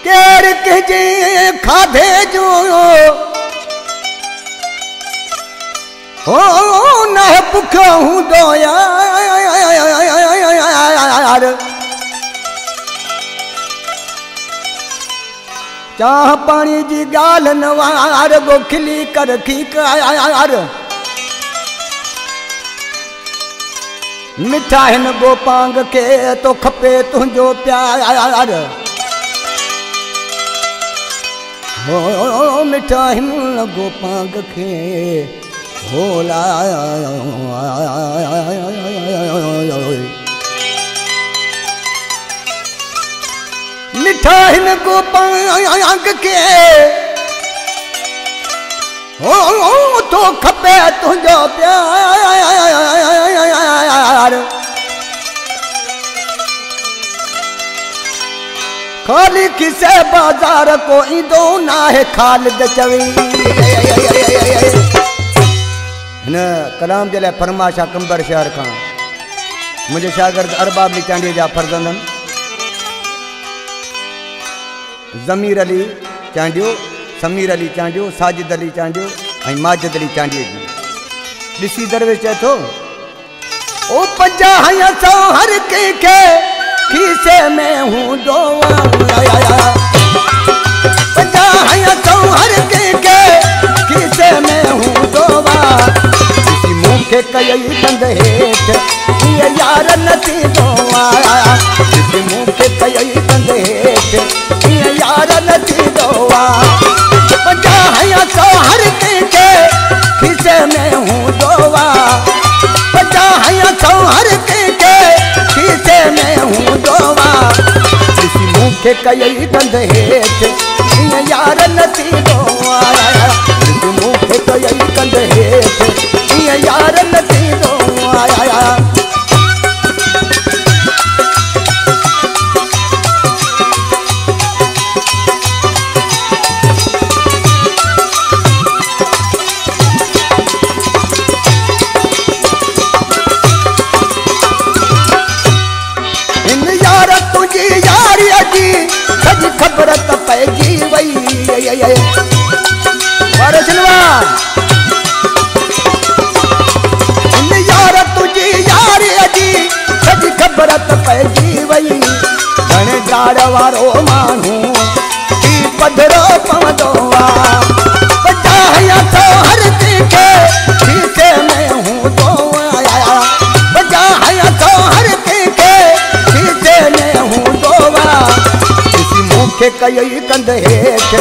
केर के जे खाधे जो हो न भुखो हूं दो यार चाह पानी जी गाल नवार गोखली कर खी यार मिठा हिन गोपांग के तो खपे तुझो प्यार हो मिठा हिन गोपांग के होला मिठा हिन गोपांग के हो तो खपे तुझो प्यार खाली किसे बाजार को ईंदो ना है खालिद चवी न कलाम जे लाइ फरमाशा कंबर शहर खां मुझे शागिर्द अरबाब अली चांडिया जा फर्जंदन ज़मीर अली चांडियो समीर अली चांडियो साजिद अली चांडियो ऐं माजिद अली चांडियो जी ॾिसी दरवेश चए थो ओ 50 हर कंहिंखे खीसे में हूंदो 50 हर कंहिंखे खीसे में हूंदो मूंखे कई कंद हेठि ईअं यार न थींदो आहे मूंखे कई कंद हेठि ईअं यार न थींदो आहे 50 हर कंहिंखे खीसे में हूंदो आहे 50 हर कंहिंखे खीसे में हूंदो आहे मूंखे कई कंद हेठि ईअं यार न थींदो आहे मूंखे कई कंद हेठि यार न थींदो आया इन यार तुझी यारी जी सॼी ख़बर त पइजी वई सॼी ख़बर त पइजी वई घणे ॾाड़ वारो माण्हू ही पधरो पवंदो आहे 50 हर कंहिंखे खीसे में हूंदो आहे 50 हर कंहिंखे खीसे में हूंदो आहे मूंखे कई कंद हेठि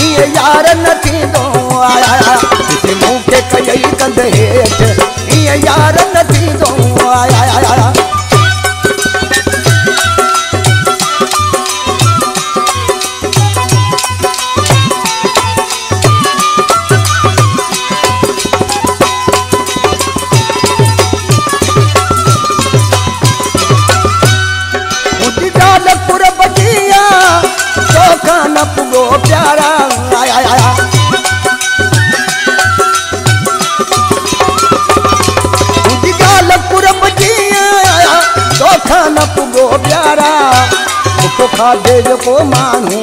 ईअं यार न थींदो आहे मूंखे कई कंद हेठि ईअं यार न थींदो आहे न पुगो प्यारा गाल पुरब जी तोखा न पुगो प्यारा तो खाधे जो माण्हू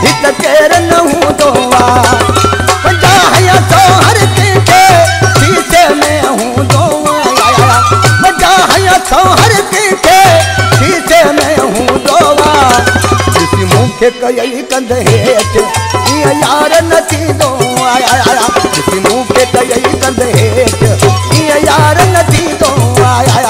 हित केर न हूंदो आहे 50 हर कंहिंखे खीसे में हूंदो आहे 50 हर कंहिंखे खीसे में हूंदो आहे मूंखे कई कंद हेठि ईअं यार न थींदो आहे मूंखे कई कंद हेठि ईअं यार न थींदो आहे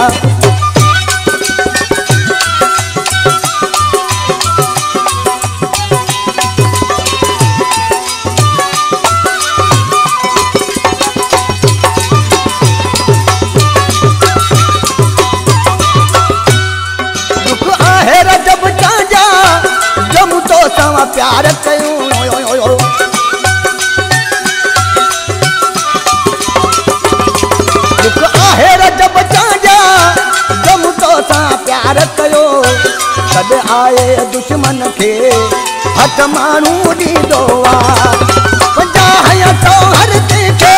प्यार कयूं दुख आहे रजब चांजा जम तो सां प्यार कयो कॾहिं आए दुश्मन खे हथ माण्हू ॾींदो आहे हया तो हर के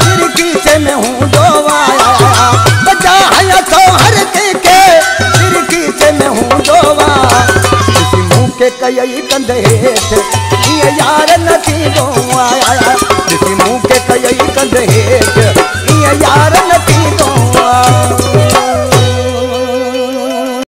खिड़की से मैं हूँ दोवाया बजा हया तो हर के खिड़की से मैं हूँ दोवा किसी मुँह के कई कंधे हेठ ये यार नथी दोवाया किसी मुँह के कई कंधे हेठ ये यार